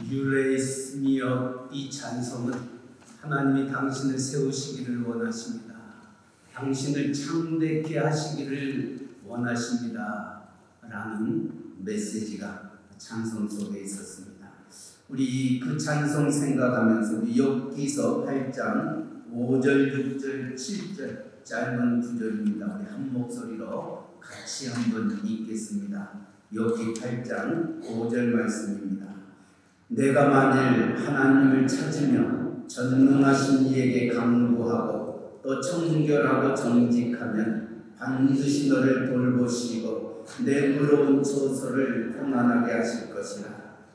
You raise me up 이 찬송은 하나님이 당신을 세우시기를 원하십니다. 당신을 창대케 하시기를 원하십니다. 라는 메시지가 찬송 속에 있었습니다. 우리 그 찬송 생각하면서 욥기서 8장 5절, 6절, 7절 짧은 구절입니다. 우리 한 목소리로 같이 한번 읽겠습니다. 욥기 8장 5절 말씀입니다. 내가 만일 하나님을 찾으며 전능하신 이에게 간구하고 또 청결하고 정직하면 반드시 너를 돌보시고 내 의로운 처소를 평안하게 하실 것이라.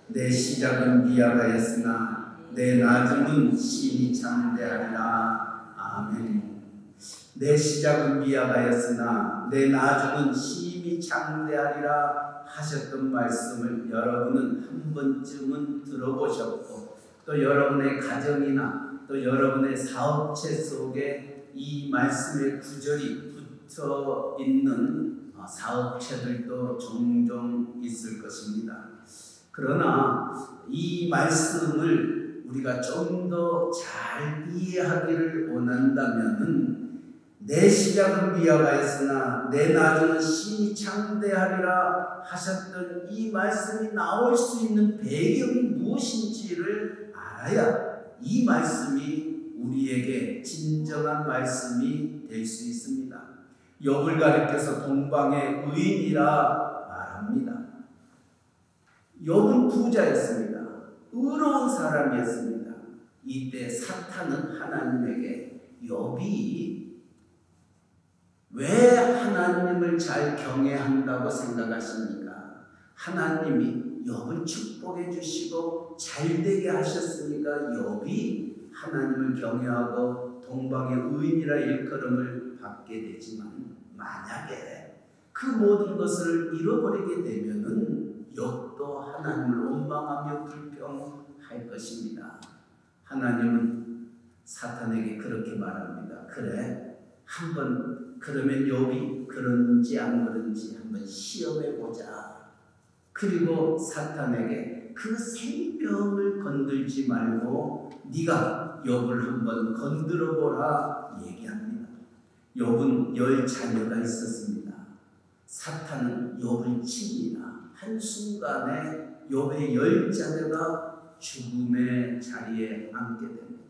내 시작은 미약하였으나 내 나중은 심히 창대하리라. 아멘. 내 시작은 미약하였으나 내 나중은 심히 창대하리라 하셨던 말씀을 여러분은 한 번쯤은 들어보셨고, 또 여러분의 가정이나 또 여러분의 사업체 속에 이 말씀의 구절이 붙어 있는 사업체들도 종종 있을 것입니다. 그러나 이 말씀을 우리가 좀 더 잘 이해하기를 원한다면은 내 시작은 미약하였으나 내 나중은 심히 창대하리라 하셨던 이 말씀이 나올 수 있는 배경이 무엇인지를 알아야 이 말씀이 우리에게 진정한 말씀이 될 수 있습니다. 욥을 가리켜서 동방의 의인이라 말합니다. 욥은 부자였습니다. 의로운 사람이었습니다. 이때 사탄은 하나님에게 욥이 왜 하나님을 잘 경외한다고 생각하십니까? 하나님이 욥을 축복해 주시고 잘되게 하셨으니까 욥이 하나님을 경외하고 동방의 의인이라 일컬음을 받게 되지만, 만약에 그 모든 것을 잃어버리게 되면은 욥도 하나님을 원망하며 불평할 것입니다. 하나님은 사탄에게 그렇게 말합니다. 그래, 한번 그러면 욥이 그런지 안 그런지 한번 시험해 보자. 그리고 사탄에게 그 생명을 건들지 말고 네가 욥을 한번 건드려 보라 얘기합니다. 욥은 10자녀가 있었습니다. 사탄은 욥을 칩니다. 한순간에 욥의 10자녀가 죽음의 자리에 앉게 됩니다.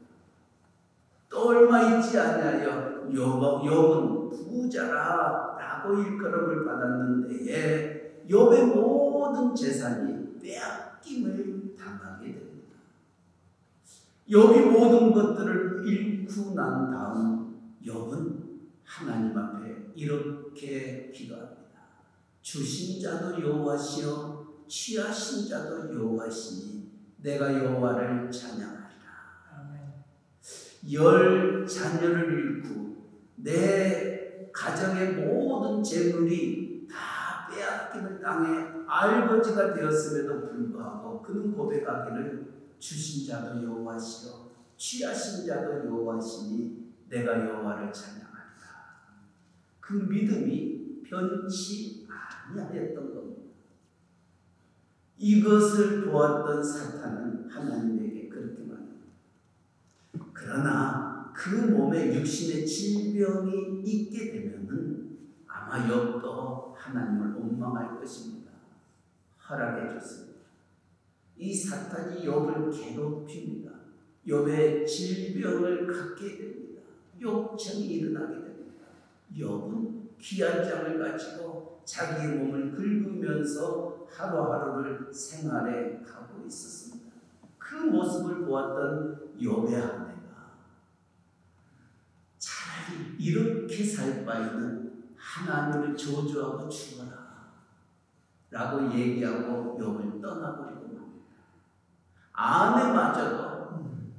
또 얼마 있지 아니하여 욥은 부자라 라고 일컬음을 받았는데 욥의 모든 재산이 빼앗김을 당하게 됩니다. 욥이 모든 것들을 잃고 난 다음 욥은 하나님 앞에 이렇게 기도합니다. 주신 자도 여호와시요 취하신 자도 여호와시니 내가 여호와를 찬양하리라. 10 자녀를 잃고 내 가정의 모든 재물이 다 빼앗김을 당해 알거지가 되었음에도 불구하고 그는 고백하기를 주신 자도 여호와시요 취하신 자도 여호와시니 내가 여호와를 찬양하리라. 그 믿음이 변치 아니하였던 겁니다. 이것을 보았던 사탄은 하나님에게 그렇게 말합니다. 그러나 그 몸에 육신의 질병이 있게 되면은 아마 욥도 하나님을 원망할 것입니다. 허락해 줬습니다. 이 사탄이 욥을 괴롭힙니다. 욥의 질병을 갖게 됩니다. 욕청이 일어나게 됩니다. 욥은 귀한 장을 가지고 자기의 몸을 긁으면서 하루하루를 생활해 가고 있었습니다. 그 모습을 보았던 욥의 아내가 차라리 이렇게 살 바에는 하나님을 저주하고 죽어라 라고 얘기하고 욥을 떠나버리고 맙니다. 아내마저도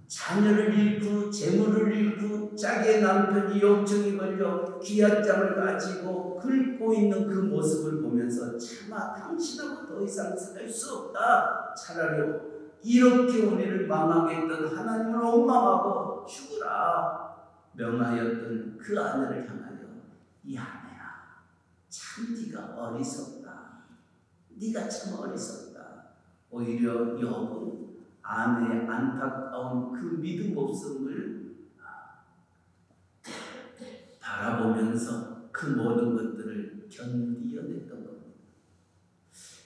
자녀를 잃고 재물을 잃고 자기의 남편이 욕정이 걸려 귀한 장을 가지고 긁고 있는 그 모습을 보면서 차마 당신하고 더 이상 살 수 없다. 차라리 이렇게 우리를 망하게 했던 하나님을 원망하고 죽으라 명하였던 그 아내를 향하여 이 아내야 참 네가 어리석다. 네가 참 어리석다. 오히려 욥은 아내의 안타까운 그 믿음 없음을 바라보면서 그 모든 것들을 견디어냈던 겁니다.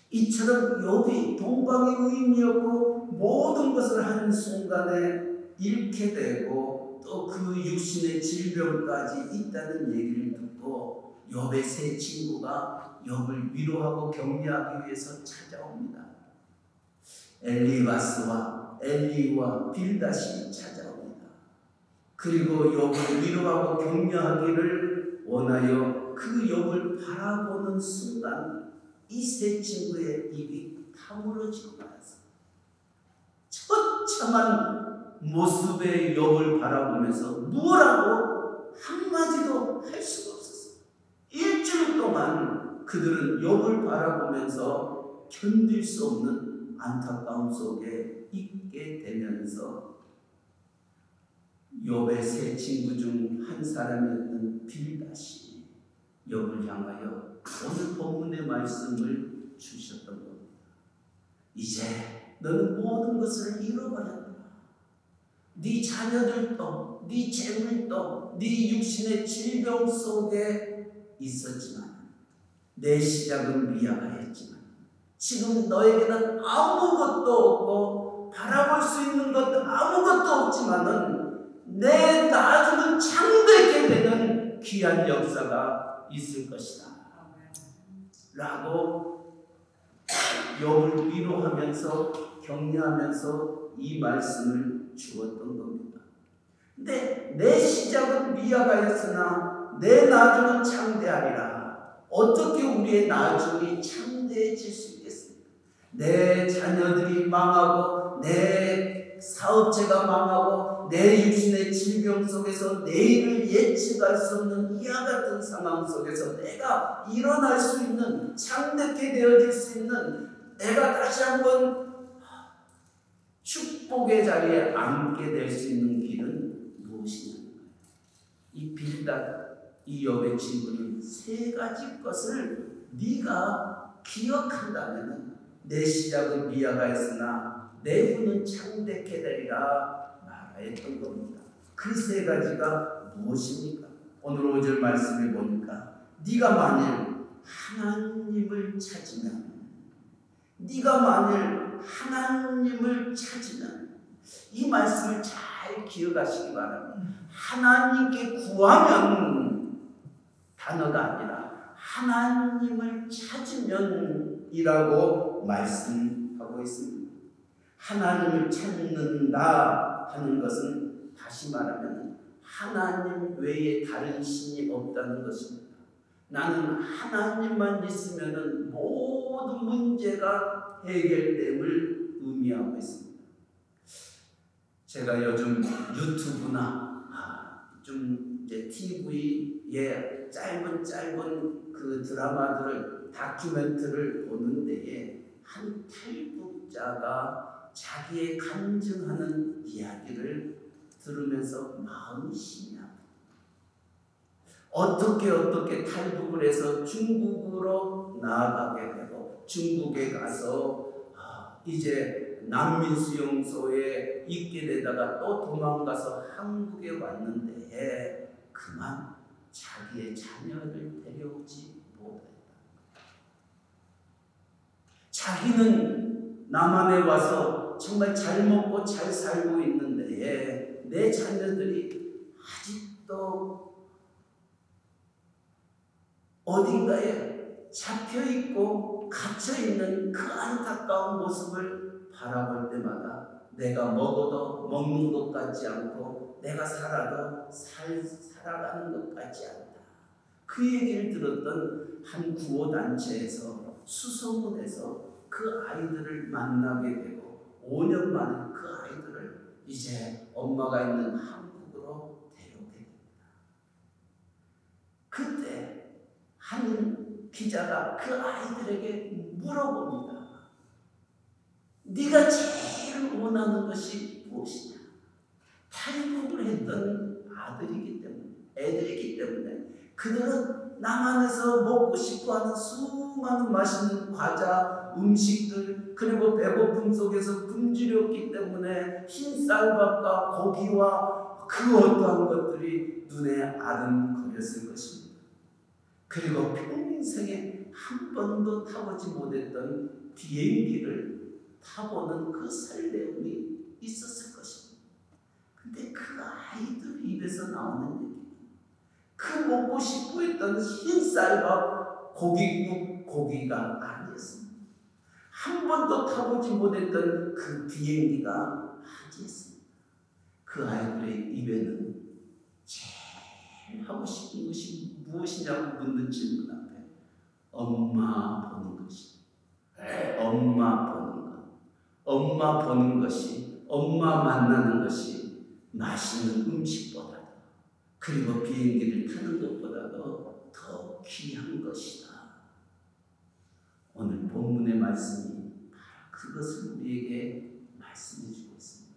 이처럼 욥이 동방의 의인이었고 모든 것을 한순간에 잃게 되고 또 그 육신의 질병까지 있다는 얘기를 듣고 욥의 세 친구가 욥을 위로하고 격려하기 위해서 찾아옵니다. 엘리바스와 엘리와 빌닷이 찾아옵니다. 그리고 욥을 위로하고 격려하기를 원하여 그 욥을 바라보는 순간 이 세 친구의 입이 다물어지고 말았습니다. 처참한 모습의 욥을 바라보면서 뭐라고 한마디도 할 수가 없었어요. 일주일 동안 그들은 욥을 바라보면서 견딜 수 없는 안타까움 속에 있게 되면서 욥의 세 친구 중 한 사람이었던 빌닷이 욥을 향하여 오늘 본문의 말씀을 주셨던 겁니다. 이제 너는 모든 것을 잃어버렸다. 네 자녀들도, 네 재물도, 네 육신의 질병 속에 있었지만 내 시작은 미약하였지만 지금 너에게는 아무것도 없고 바라볼 수 있는 것도 아무것도 없지만은 내 나중은 창대케 되는 귀한 역사가 있을 것이다 라고 욥을 위로하면서 격려하면서 이 말씀을 주었던 겁니다. 근데 내 시작은 미약하였으나 내 나중은 창대하리라. 어떻게 우리의 나중이 창대해질 수 있겠습니까? 내 자녀들이 망하고 내 사업체가 망하고 내 육신의 질병 속에서 내일을 예측할 수 없는 이와 같은 상황 속에서 내가 일어날 수 있는 창대케 되어질 수 있는 내가 다시 한번 축복의 자리에 앉게 될 수 있는 길은 무엇이냐? 이 빌닷, 이 욥의 친구는 세 가지 것을 네가 기억한다면 내 시작은 미약하였으나 내 후는 창대케 되리라 말하였던 겁니다. 그 세 가지가 무엇입니까? 오늘 5절 말씀에 보니까 네가 만일 하나님을 찾으면 네가 만일 하나님을 찾으면 이 말씀을 잘 기억하시기 바랍니다. 하나님께 구하면 단어가 아니라 하나님을 찾으면 이라고 말씀하고 있습니다. 하나님을 찾는다 하는 것은 다시 말하면 하나님 외에 다른 신이 없다는 것입니다. 나는 하나님만 있으면 모든 문제가 해결됨을 의미하고 있습니다. 제가 요즘 유튜브나 좀 이제 TV에 짧은 그 드라마들을 다큐멘터리를 보는 데에 한 탈북자가 자기의 간증하는 이야기를 들으면서 마음이 심히 아프다. 어떻게 탈북을 해서 중국으로 나아가게 되고 중국에 가서 이제 난민 수용소에 있게 되다가 또 도망가서 한국에 왔는데 그만 자기의 자녀를 데려오지 못했다. 자기는 남한에 와서 정말 잘 먹고 잘 살고 있는데 내 자녀들이 아직도 어딘가에 잡혀있고 갇혀있는 그 안타까운 모습을 바라볼 때마다 내가 먹어도 먹는 것 같지 않고 내가 살아도 살아가는 것 같지 않다. 그 얘기를 들었던 한 구호단체에서 수소문해서 그 아이들을 만나게 되고 5년 만에 그 아이들을 이제 엄마가 있는 한국으로 데려오게 됩니다. 그때 한 기자가 그 아이들에게 물어봅니다. 네가 제일 원하는 것이 무엇이냐? 탈북을 했던 애들이기 때문에 그들은 남 안에서 먹고 싶어하는 수많은 맛있는 과자, 음식들, 그리고 배고픔 속에서 굶주렸기 때문에 흰 쌀밥과 고기와 그 어떠한 것들이 눈에 아른거렸을 것입니다. 그리고 평생에 한 번도 타보지 못했던 비행기를 타보는 그 설렘이 있었을 것입니다. 근데 그 아이들 입에서 나오는 얘기, 그 먹고 싶어 했던 흰쌀밥, 고기국, 고기가 아니었습니다. 한 번도 타보지 못했던 그 비행기가 아니었습니다. 그 아이들의 입에는 제일 하고 싶은 것이 무엇이냐고 묻는 질문 앞에 엄마 보는 것이, 엄마 보는 것, 엄마 보는 것이, 엄마 만나는 것이 맛있는 음식보다도, 그리고 비행기를 타는 것보다도 더 귀한 것이다. 오늘 본문의 말씀이 바로 그것을 우리에게 말씀해 주고 있습니다.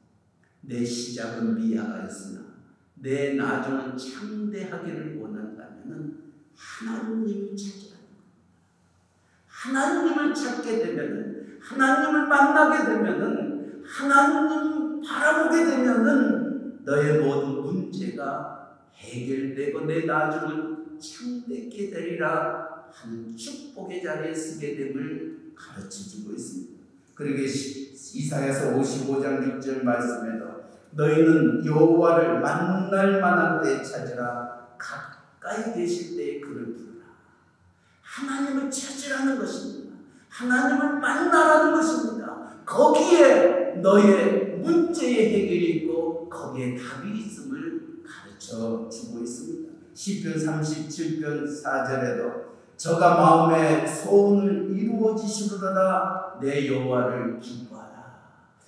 내 시작은 미약하였으나 내 나중은 창대하기를 원한다면 하나님을 찾으라는 겁니다. 하나님을 찾게 되면, 하나님을 만나게 되면, 하나님 바라보게 되면 너의 모든 문제가 해결되고 내 나중은 창대케 되리라 하는 축복의 자리에 서게 됨을 가르쳐주고 있습니다. 그리고 이사야서 55장 6절 말씀에도 너희는 여호와를 만날 만한 때에 찾으라, 가까이 계실 때에 그를 부르라. 하나님을 찾으라는 것입니다. 하나님을 만나라는 것입니다. 거기에 너의 문제의 해결이 있고 거기에 답이 있음을 가르쳐 주고 있습니다. 시편 37편 4절에도 저가 마음에 소원을 이루어지시리로다 내 여호와를 기뻐하라.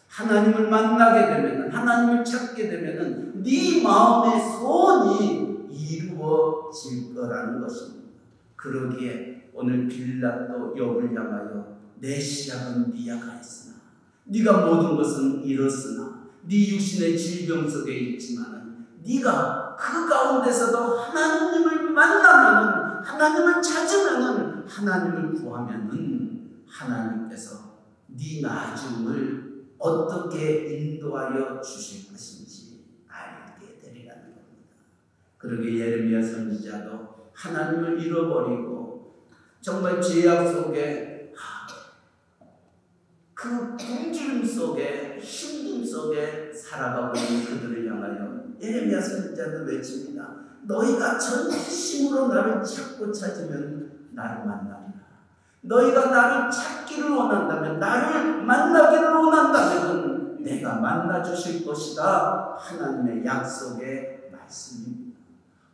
하나님을 만나게 되면, 하나님을 찾게 되면 네 마음의 소원이 이루어질 거라는 것입니다. 그러기에 오늘 빌라도 욥을 향하여 내 시작은 미약하였으나 네가 모든 것은 이뤘으나 네 육신의 질병 속에 있지만 네가 그 가운데서도 하나님을 만나면은, 하나님을 찾으면은, 하나님을 구하면은 하나님께서 네 나중을 어떻게 인도하여 주실 것인지 알게 되리라는 겁니다. 그러게 예레미야 선지자도 하나님을 잃어버리고 정말 죄악 속에, 그 굶주림 속에, 힘듦 속에 살아가고 있는 그들을 향하여 예레미야 선지자도 외칩니다. 너희가 전심으로 나를 찾으면 나를 만나리라. 너희가 나를 찾기를 원한다면, 나를 만나기를 원한다면 내가 만나 주실 것이다. 하나님의 약속의 말씀입니다.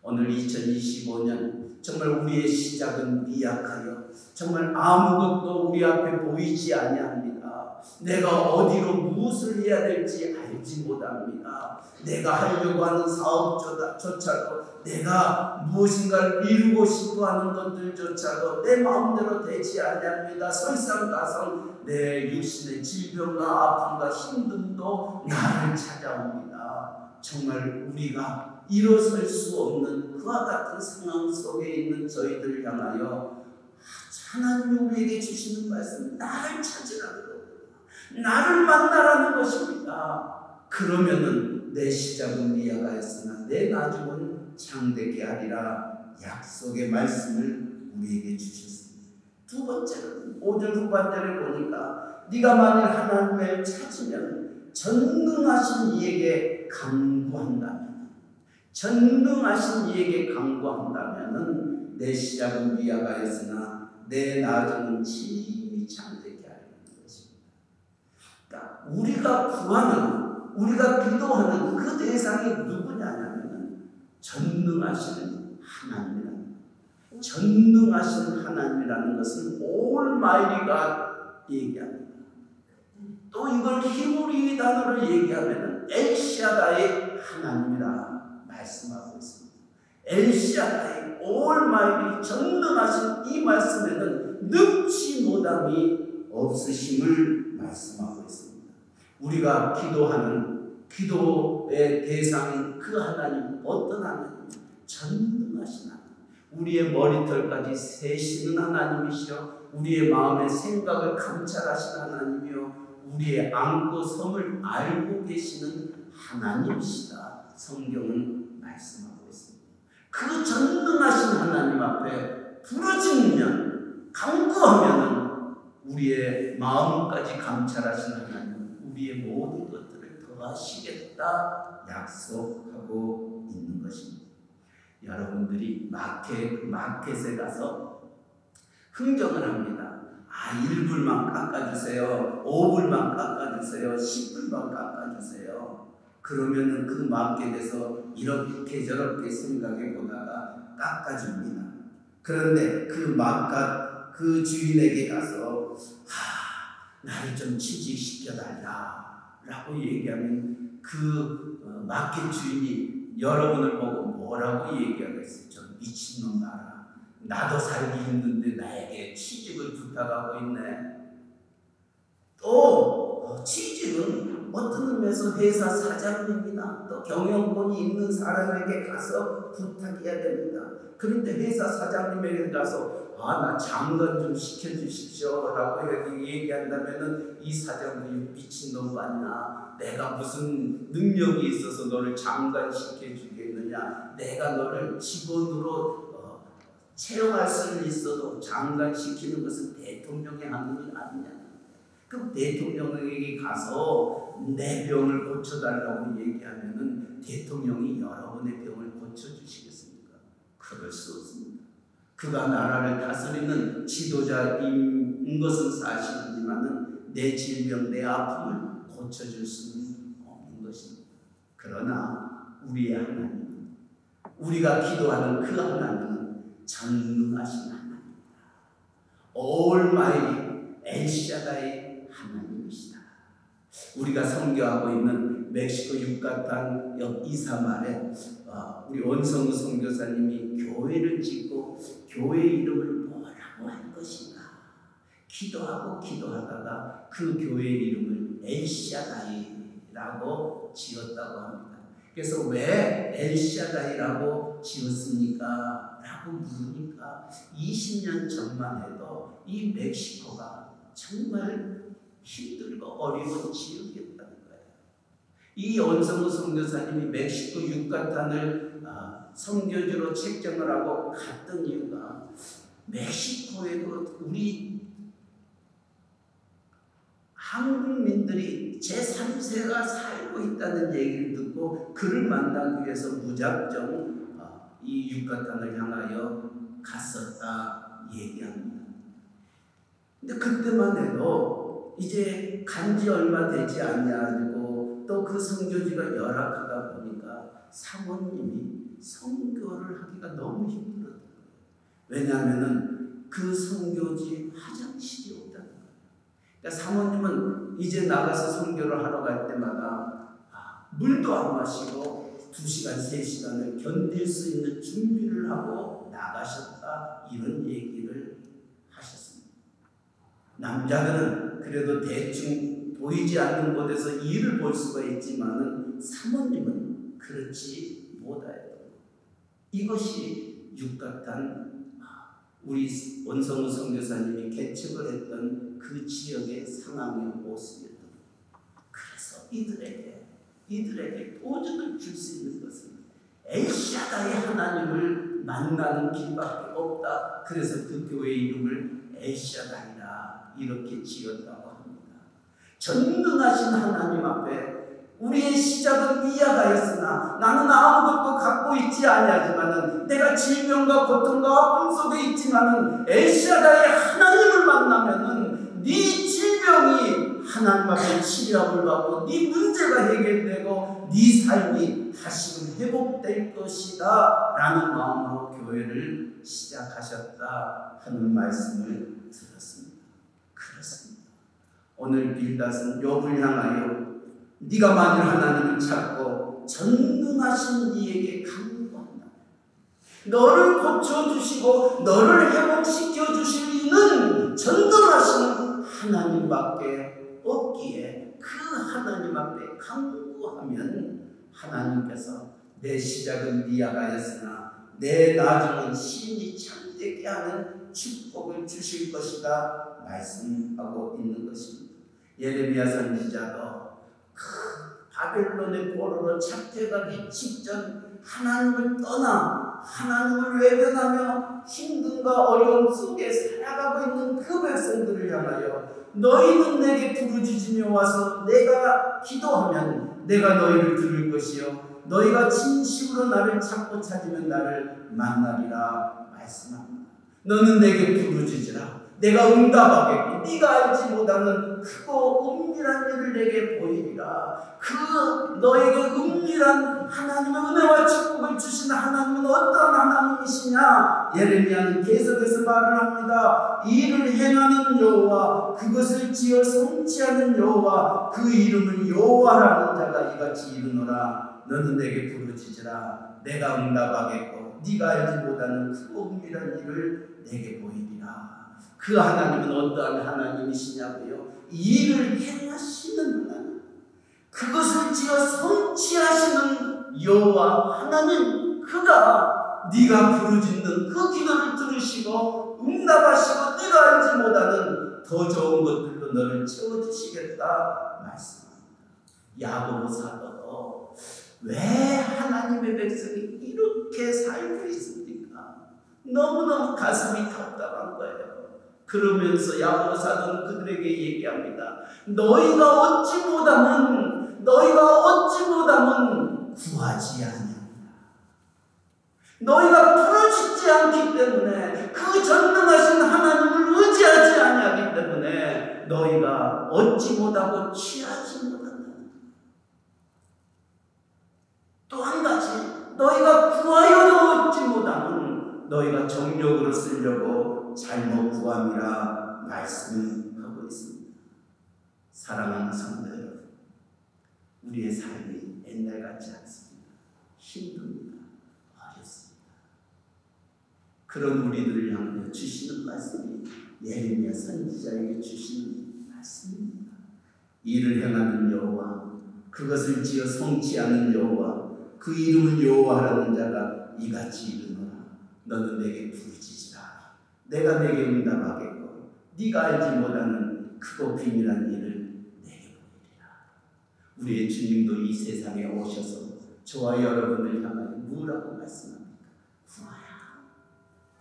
오늘 2025년 정말 우리의 시작은 미약하여 정말 아무것도 우리 앞에 보이지 아니합니다. 내가 어디로 무엇을 해야 될지 알지 못합니다. 내가 하려고 하는 사업조차도, 내가 무엇인가를 이루고 싶어하는 것들조차도 내 마음대로 되지 아니합니다. 설상가상 내 육신의 질병과 아픔과 힘듦도 나를 찾아옵니다. 정말 우리가 일어설 수 없는 그와 같은 상황 속에 있는 저희들 향하여 하나님이 우리에게 주시는 말씀, 나를 찾으라는 겁니다. 나를 만나라는 것입니다. 그러면은 내 시작은 미약하였으나 내 나중은 창대케 하리라 약속의 말씀을 우리에게 주셨습니다. 두 번째는 5절 후반절에 보니까 네가 만일 하나님을 찾으면 전능하신 이에게 간구한다면, 전능하신 이에게 간구한다면 내 시작은 미약하였으나 내 나중은 심히 창대케 하리라는 것입니다. 그러니까 우리가 구하는, 우리가 기도하는 그 대상이 누구냐면 전능하신 하나님이라는, 전능하신 하나님이라는 것은 올마이리가 얘기합니다. 또 이걸 히브리 단어로 얘기하면 엘샤다의 하나님이라 말씀하고 있습니다. 엘샤다의 올마이리, 전능하신 이 말씀에는 능치 못함이 없으심을 말씀하고 있습니다. 우리가 기도하는 기도의 대상인 그 하나님, 어떤 하나님? 전능하신 하나님. 우리의 머리털까지 세시는 하나님이시여, 우리의 마음의 생각을 감찰하시는 하나님이여, 우리의 안고 섬을 알고 계시는 하나님이시다. 성경은 말씀하고 있습니다. 그 전능하신 하나님 앞에 부르짖으면, 간구하면 우리의 마음까지 감찰하시는 하나님, 우리의 모든 것들을 더하시겠다 약속하고 있는 것입니다. 여러분들이 마켓에 가서 흥정을 합니다. 1불만 깎아주세요. 5불만 깎아주세요. 10불만 깎아주세요. 그러면은 그 마켓에서 이렇게 저렇게 생각해 보다가 깎아줍니다. 그런데 그 주인에게 가서 나를 좀 취직시켜달라 라고 얘기하면 그 마켓 주인이 여러분을 보고 뭐라고 얘기하겠어요? 저 미친놈 나라. 나도 살기 힘든데 나에게 취직을 부탁하고 있네. 또 취직은 어떤 의미에서 회사 사장님이나 또 경영권이 있는 사람에게 가서 부탁해야 됩니다. 그런데 회사 사장님에게 가서 나 장관 좀 시켜주십시오 라고 얘기한다면은 이 사장님이 미친놈 맞나? 내가 무슨 능력이 있어서 너를 장관 시켜주겠느냐? 내가 너를 직원으로 채용할 수 있어도 장관 시키는 것은 대통령이 하는 일 아니냐? 그럼 대통령에게 가서 내 병을 고쳐달라고 얘기하면은 대통령이 여러분의 병을 고쳐주시겠습니까? 그럴 수 없습니다. 그가 나라를 다스리는 지도자인 것은 사실이지만은 내 질병, 내 아픔을 고쳐줄 수는 없는 것입니다. 그러나 우리의 하나님, 우리가 기도하는 그 하나님은 전능하신 하나님입니다. 올마이 엘샤다이 하나님이시다. 우리가 선교하고 있는 멕시코 유카탄 이사말에 우리 원성우 선교사님이 교회를 짓고 교회 이름을 뭐라고 할 것인가 기도하다가 그 교회 이름을 엘샤다이라고 지었다고 합니다. 그래서 왜 엘샤다이라고 지었습니까? 라고 물으니까 20년 전만 해도 이 멕시코가 정말 힘들고 어려운 지역이었다는 거예요. 이 원성우 선교사님이 멕시코 유카탄을 선교지로 책정을 하고 갔던 이유가 멕시코에도 우리 한국민들이 제3세가 살고 있다는 얘기를 듣고 그를 만나기 위해서 무작정 이 유카탄을 향하여 갔었다 얘기합니다. 근데 그때만 해도 이제 간지 얼마 되지 않냐고 또 그 선교지가 열악하다 보니까 사모님이 선교를 하기가 너무 힘들었던 거예요. 왜냐하면은 그 선교지 화장실이 없다는 거예요. 그러니까 사모님은 이제 나가서 선교를 하러 갈 때마다 물도 안 마시고 2시간, 3시간을 견딜 수 있는 준비를 하고 나가셨다 이런 얘기를 하셨습니다. 남자들은 그래도 대충 보이지 않는 곳에서 일을 볼 수가 있지만은 사모님은 그렇지 못하였던 것. 이것이 유카탄 우리 원성우 선교사님이 개척을 했던 그 지역의 상황의 모습이었던 것. 그래서 이들에게 도전을 줄 수 있는 것은 엘샤다의 하나님을 만나는 길밖에 없다. 그래서 그 교회 이름을 엘샤다이라 이렇게 지었다고 합니다. 전능하신 하나님 앞에 우리의 시작은 미약하였으나 나는 아무것도 갖고 있지 아니하지만은 내가 질병과 고통과 아픔 속에 있지만은 엘샤다의 하나님을 만나면은 네 질병이 하나님 앞에 치료함을 받고 네 문제가 해결되고 네 삶이 다시금 회복될 것이다 라는 마음으로 교회를 시작하셨다 하는 말씀을 들었습니다. 그렇습니다. 오늘 빌닷은 욥을 향하여 네가 만일 하나님을 찾고 전능하신 이에게 간구한다. 너를 고쳐주시고 너를 회복시켜주실 이는 전능하신 하나님밖에 없기에 그 하나님 앞에 간구하면 하나님께서 내 시작은 미약하였으나 내 나중은 신이 참되게 하는 축복을 주실 것이다 말씀하고 있는 것입니다. 예레미야 선지자도 그 바벨론의 포로로 잡혀가기 직전 하나님을 떠나 하나님을 외면하며 힘듦과 어려움 속에 살아가고 있는 그 백성들을 향하여 너희는 내게 부르짖으며 와서 내가 기도하면 내가 너희를 들을 것이요 너희가 진심으로 나를 찾고 찾으면 나를 만나리라 말씀합니다. 너는 내게 부르짖으라. 내가 응답하겠고 네가 알지 못하는 크고 은밀한 일을 내게 보이리라. 그 너에게 은밀한 하나님의 은혜와 축복을 주시는 하나님은 어떤 하나님이시냐? 예레미야는 계속해서 말을 합니다. 이를 행하는 여호와 그것을 지어 성취하는 여호와 그 이름을 여호와라는 자가 이같이 이르노라. 너는 내게 부르짖으라. 내가 응답하겠고 네가 알지 못하는 크고 은밀한 일을 내게 보이리라. 그 하나님은 어떠한 하나님이시냐고요? 일을 행하시는 하나님, 그것을 지어 성취하시는 여호와 하나님, 그가 네가 부르짖는 그 기도를 들으시고 응답하시고 네가 알지 못하는 더 좋은 것들로 너를 채워주시겠다 말씀합니다. 야고보 사도도 왜 하나님의 백성이 이렇게 살고 있습니까? 너무너무 가슴이 답답한 거예요. 그러면서 야고보 사도는 그들에게 얘기합니다. 너희가 얻지 못하면 구하지 아니하리라. 너희가 부르짖지 않기 때문에 그 전능하신 하나님을 의지하지 아니하기 때문에 너희가 얻지 못하고 취하지 못한다. 또 한 가지, 너희가 구하여도 얻지 못하면 너희가 정욕으로 쓰려고 잘못 구함이라 말씀하고 있습니다. 사랑하는 성도 여러분, 우리의 삶이 옛날 같지 않습니다. 힘듭니다. 어렵습니다. 그런 우리들을 향해 주시는 말씀이 예레미야 선지자에게 주시는 말씀입니다. 이를 행하는 여호와 그것을 지어 성취하는 여호와 그 이름을 여호와라는 자가 이같이 이르노라. 너는 내게 부르짖으라. 내가 내게 응답하겠고 네가 알지 못하는 크고 비밀한 일을 내게 보이리라. 우리의 주님도 이 세상에 오셔서 저와 여러분을 향하여 뭐라고 말씀합니까?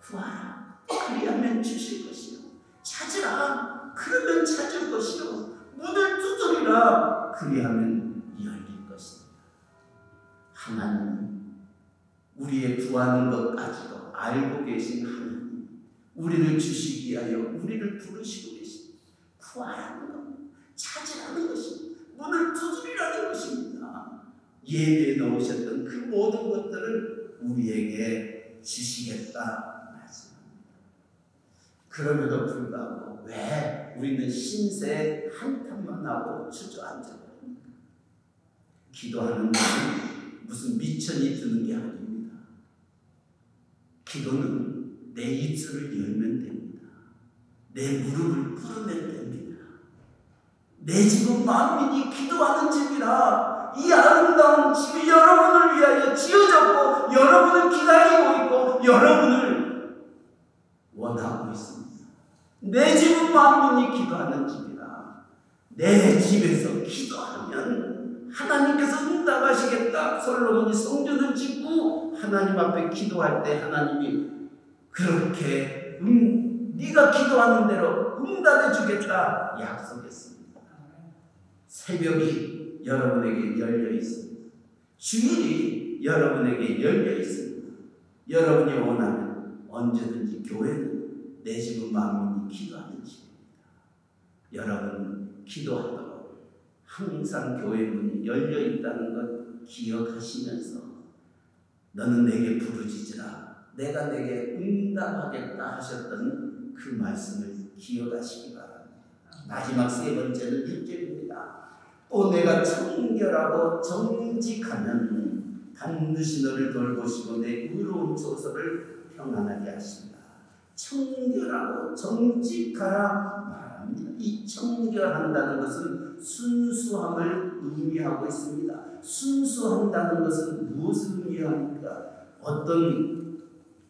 구하라. 그리하면 주실 것이요. 찾으라. 그러면 찾을 것이요. 문을 두드리라. 그리하면 열릴 것입니다. 하나님, 우리의 구하는 것까지도 알고 계신 하나님, 우리를 주시기 위하여 우리를 부르시고 계십니다. 구하라는 것, 찾으라는 것입니다. 문을 두드리라는 것입니다. 예배에 넣으셨던 그 모든 것들을 우리에게 주시겠다 말씀합니다. 그럼에도 불구하고 왜 우리는 신세 한탄만 하고 주저앉아 버립니까? 기도하는 것은 무슨 미천이 드는 게 아닙니다. 기도는 내 입술을 열면 됩니다. 내 무릎을 꿇으면 됩니다. 내 집은 만민이 기도하는 집이라 이 아름다운 집이 여러분을 위하여 지어졌고 여러분을 기다리고 있고 여러분을 원하고 있습니다. 내 집은 만민이 기도하는 집이라 내 집에서 기도하면 하나님께서 응답하시겠다. 솔로몬이 성전을 짓고 하나님 앞에 기도할 때 하나님이 그렇게 네가 기도하는 대로 응답해 주겠다 약속했습니다. 새벽이 여러분에게 열려 있습니다. 주일이 여러분에게 열려 있습니다. 여러분이 원하면 언제든지 교회는 내 집은 만민이 기도하는 집입니다. 여러분 기도하도록 항상 교회 문이 열려 있다는 것 기억하시면서 너는 내게 부르짖으라. 내가 내게 응답하겠다 하셨던 그 말씀을 기억하시기 바랍니다. 마지막 세 번째는 1절입니다. 또 내가 청결하고 정직하면 반드시 너를 돌보시고 내 의로운 조서를 평안하게 하신다. 청결하고 정직하라 말합니다. 이 청결한다는 것은 순수함을 의미하고 있습니다. 순수한다는 것은 무엇을 의미합니까? 어떤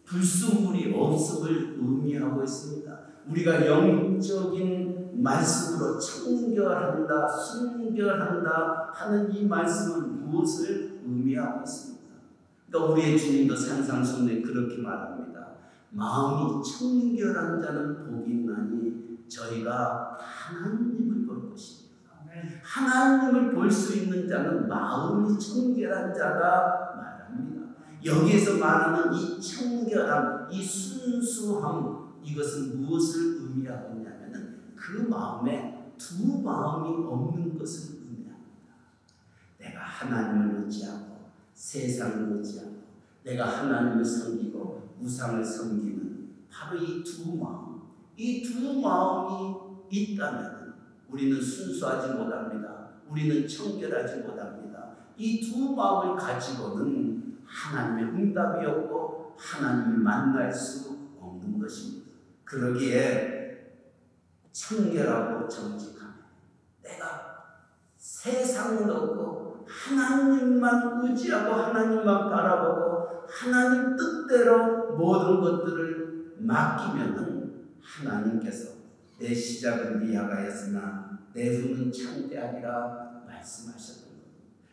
불순물이 없음을 의미하고 있습니다. 우리가 영적인 말씀으로 청결한다, 순결한다 하는 이 말씀은 무엇을 의미하고 있습니다. 그러니까 우리의 주님도 산상순례 그렇게 말합니다. 마음이 청결한 자는 복이 있나니 저희가 하나님을 볼 것입니다. 하나님을 볼 수 있는 자는 마음이 청결한 자가 말합니다. 여기에서 말하는 이 청결함, 이 순수함, 이것은 무엇을 의미하고 있냐면 그 마음에 두 마음이 없는 것을 의미합니다. 내가 하나님을 의지하고 세상을 의지하고 내가 하나님을 섬기고 우상을 섬기는 바로 이 두 마음, 이 두 마음이 있다면 우리는 순수하지 못합니다. 우리는 청결하지 못합니다. 이 두 마음을 가지고는 하나님의 응답이 없고 하나님을 만날 수 없는 것입니다. 그러기에 청결하고 정직하며 내가 세상은 없고 하나님만 의지하고 하나님만 바라보고 하나님 뜻대로 모든 것들을 맡기면은 하나님께서 내 시작은 미약하였으나 내 후는 창대하리라 말씀하셨던 겁니다.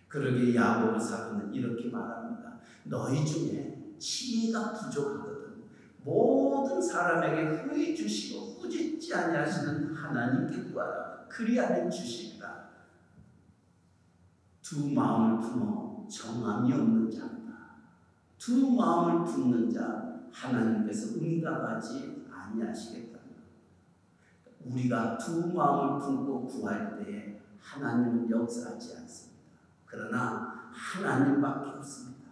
그러기에 야고보 사도는 이렇게 말합니다. 너희 중에 지혜가 부족하거든 모든 사람에게 후히 주시고 꾸짖지 아니하시는 하나님께 구하라. 그리하면 주시리라. 두 마음을 품어 정함이 없는 자다. 두 마음을 품는 자 하나님께서 응답하지 아니하시겠다. 우리가 두 마음을 품고 구할 때에 하나님은 역사하지 않습니다. 그러나 하나님밖에 없습니다.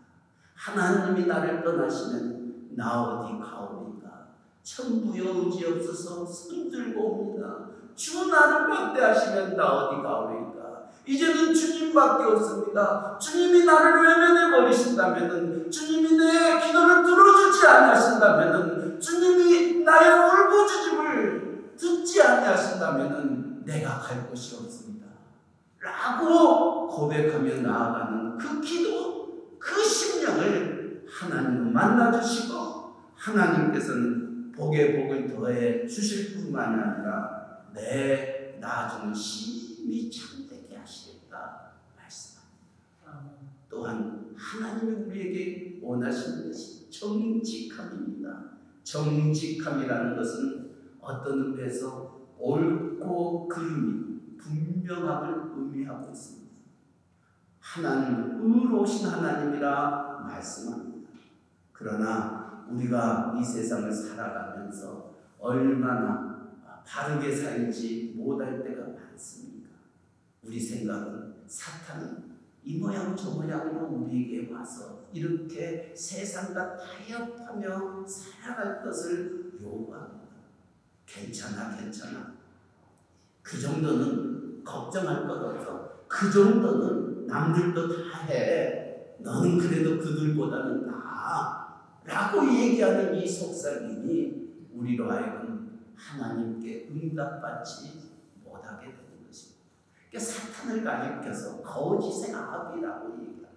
하나님이 나를 떠나시면 나 어디 가오리까. 천부여 의지없어서 손들고 옵니다. 주 나를 박대하시면 나 어디 가오리까. 이제는 주님밖에 없습니다. 주님이 나를 외면해 버리신다면은, 주님이 내 기도를 들어주지 않으신다면은, 주님이 나의 울부짖음을 듣지 아니하신다면은 내가 갈 곳이 없습니다. 라고 고백하며 나아가는 그 기도, 그 심령을 하나님은 만나주시고 하나님께서는 복에 복을 더해 주실 뿐만 아니라 내 나중을 심히 참되게 하시겠다 말씀합니다. 또한 하나님이 우리에게 원하시는 것이 정직함입니다. 정직함이라는 것은 어떤 의미에서 옳고 그름이 분명함을 의미하고 있습니다. 하나님은 의로우신 하나님이라 말씀합니다. 그러나 우리가 이 세상을 살아가면서 얼마나 바르게 살지 못할 때가 많습니까? 우리 생각은 사탄은 이 모양 저 모양으로 우리에게 와서 이렇게 세상과 타협하며 살아갈 것을 요구합니다. 괜찮아. 그 정도는 걱정할 것 없어. 그 정도는 남들도 다 해. 너는 그래도 그들보다는 나아. 라고 얘기하는 이 속삭임이 우리로 하여금 하나님께 응답받지 못하게 되는 것입니다. 그러니까 사탄을 가리켜서 거짓의 아비라고 얘기합니다.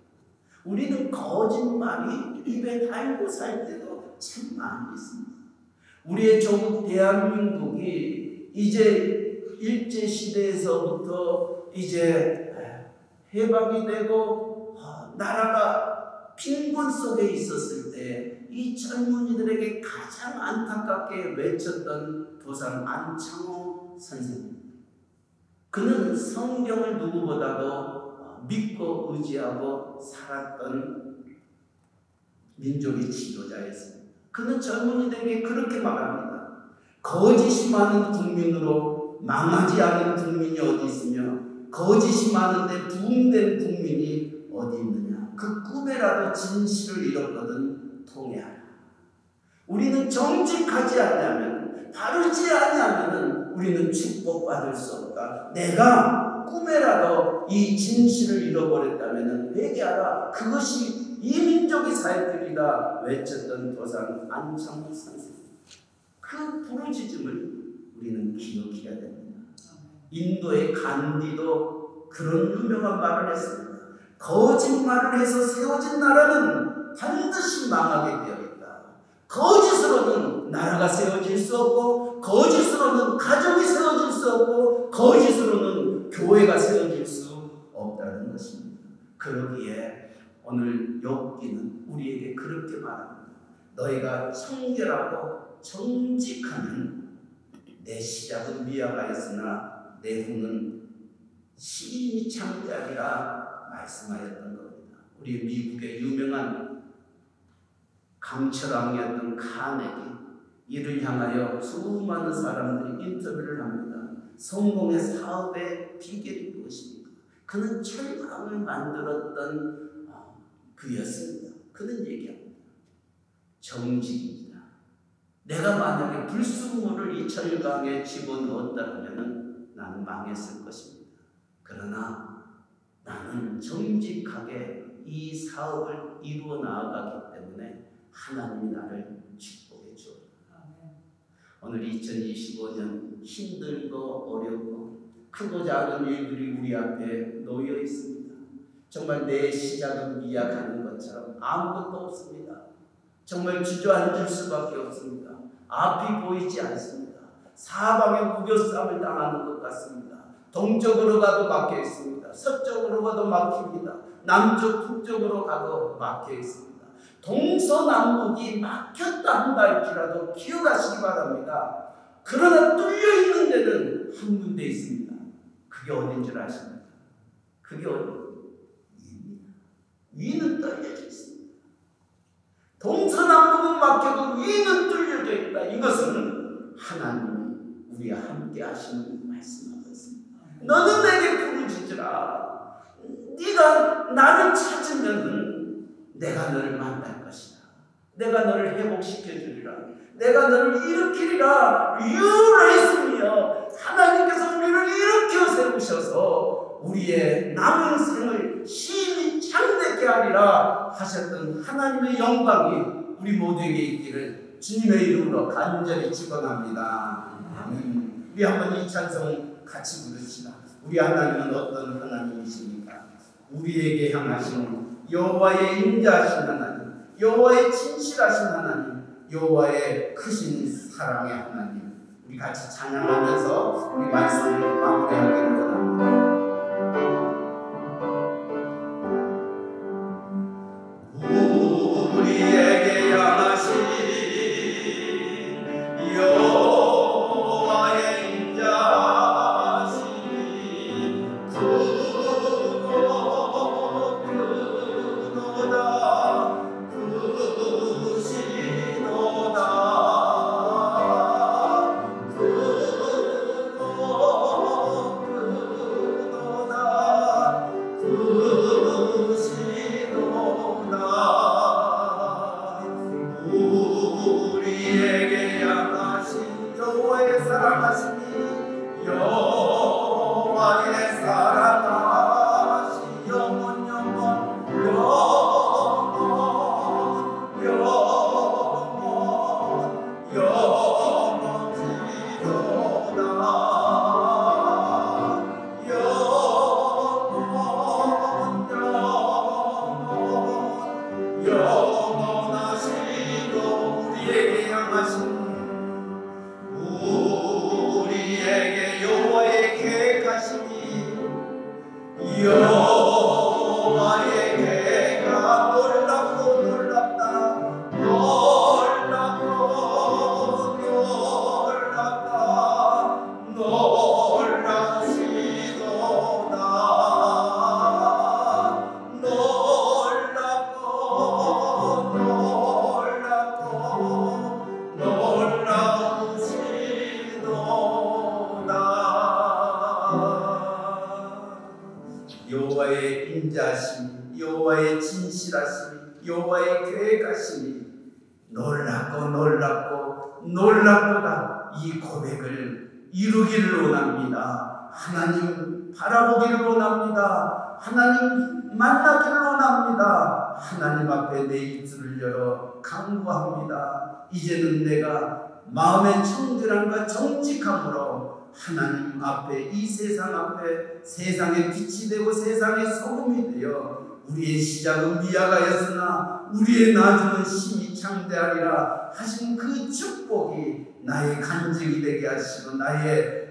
우리는 거짓말이 입에 달고 살 때도 참 많이 있습니다. 우리의 조국 대한민국이 이제 일제시대에서부터 이제 해방이 되고 나라가 빈곤 속에 있었을 때 이 젊은이들에게 가장 안타깝게 외쳤던 도산 안창호 선생님. 그는 성경을 누구보다도 믿고 의지하고 살았던 민족의 지도자였습니다. 그는 젊은이들에게 그렇게 말합니다. 거짓이 많은 국민으로 망하지 않은 국민이 어디 있으며 거짓이 많은데 부흥된 국민이 어디 있느냐. 그 꿈에라도 진실을 잃었거든 통해하라. 우리는 정직하지 않냐면, 바르지 않냐면 우리는 축복받을 수 없다. 내가 꿈에라도 이 진실을 잃어버렸다면 회개하라. 그것이 이 민족이 살길이다 외쳤던 도산 안창호 선생님. 그 부르짖음을 우리는 기억해야 됩니다. 인도의 간디도 그런 유명한 말을 했습니다. 거짓말을 해서 세워진 나라는 반드시 망하게 되어 있다. 거짓으로는 나라가 세워질 수 없고, 거짓으로는 가정이 세워질 수 없고, 거짓으로는 교회가 세워질 수 없다는 것입니다. 그러기에 오늘 욥기는 우리에게 그렇게 말합니다. 너희가 청결하고 정직하면 내 시작은 미화가 있으나 내 후는 시인이 창대하리라 말씀하였던 겁니다. 우리 미국의 유명한 강철왕이었던 카네기, 이를 향하여 수많은 사람들이 인터뷰를 합니다. 성공의 사업의 비결이 무엇입니까? 그는 철강을 만들었던 그였습니다. 그는 얘기합니다. 정직입니다. 내가 만약에 불순물을 이 철강에 집어넣었다면 나는 망했을 것입니다. 그러나 나는 정직하게 이 사업을 이루어 나아가기 때문에 하나님이 나를 축복해 주었다. 오늘 2025년 힘들고 어렵고 크고 작은 일들이 우리 앞에 놓여 있습니다. 정말 내 시작은 미약한 것처럼 아무것도 없습니다. 정말 주저앉을 수밖에 없습니다. 앞이 보이지 않습니다. 사방에 우겨싸움을 당하는 것 같습니다. 동쪽으로 가도 막혀 있습니다. 서쪽으로 가도 막힙니다. 남쪽, 북쪽으로 가도 막혀 있습니다. 동서남북이 막혔다 한다 할지라도 기억하시기 바랍니다. 그러나 뚫려 있는 데는 한 군데 있습니다. 그게 어딘 줄 아십니까? 그게 어디? 위는 떨려져 있습니다. 동서남북은 막혀도 위는 뚫려져 있다. 이것은 하나님이 우리와 함께 하시는 말씀하고 있습니다. 너는 내게 부르짖으라. 네가 나를 찾으면 내가 너를 만날 것이다. 내가 너를 회복시켜주리라. 내가 너를 일으키리라. 유라이스며 하나님께서 우리를 일으켜 세우셔서 우리의 남은 생을 심히 창대케 하리라 하셨던 하나님의 영광이 우리 모두에게 있기를 주님의 이름으로 간절히 축원합니다. 아멘. 우리 한번 이 찬송 같이 부르시다. 우리 하나님은 어떤 하나님이십니까? 우리에게 향하신 여호와의 인자하신 하나님, 여호와의 진실하신 하나님, 여호와의 크신 사랑의 하나님. 우리 같이 찬양하면서 우리 말씀을 마무리하기를 원합니다. 우리에게 향하신 여호와의 인자하신 크고 크도다 크시도다 크고 크도다 우리에게 향하신 여호와의 사랑하심이 여호와의 사랑하시 영원 영원 영원 영원 영원지도다 영원 영원하시도 우리에게 향하신 우리에게 여호와의 계획하심이 여호와의 계획가 놀랍고 놀랍다 놀랍고 놀랍다 놀라우시도다 놀랍고 여호와의 인자하심, 여호와의 진실하심, 여호와의 계획하심이 놀랍고 놀랍고 놀랍도다. 이 고백을 이루기를 원합니다. 하나님 바라보기를 원합니다. 하나님 만나기를 원합니다. 하나님 앞에 내 입술을 열어 간구합니다. 이제는 내가 마음의 청결함과 정직함으로 하나님 앞에 이 세상 앞에 세상의 빛이 되고 세상의 소금이 되어 우리의 시작은 미약하였으나 우리의 나중은 심히 창대하리라 하신 그 축복이 나의 간증이 되게 하시고 나의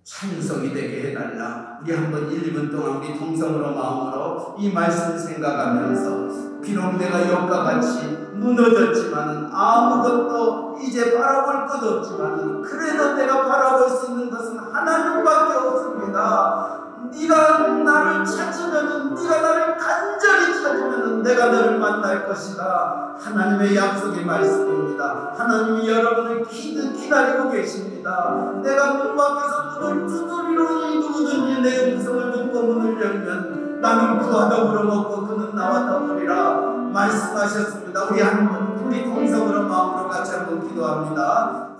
찬송이 되게 해달라. 우리 한번 1, 2분 동안 우리 통성으로 마음으로 이 말씀 생각하면서 비록 내가 욥과 같이 무너졌지만은 아무것도 이제 바라볼 것 없지만은 그래도 내가 바라볼 수 있는 것은 하나님밖에 없습니다. 네가 나를 찾으면은, 네가 나를 간절히 찾으면은 내가 너를 만날 것이다. 하나님의 약속의 말씀입니다. 하나님이 여러분을 기다리고 계십니다. 내가 문 밖에서 문을 두드리노니 누구든지 내 음성을 듣고 문을 열면 나는 그와 더불어 먹고 그는 나와 더불이라 말씀하셨습니다. 우리 동성으로 마음으로 같이 한번 기도합니다.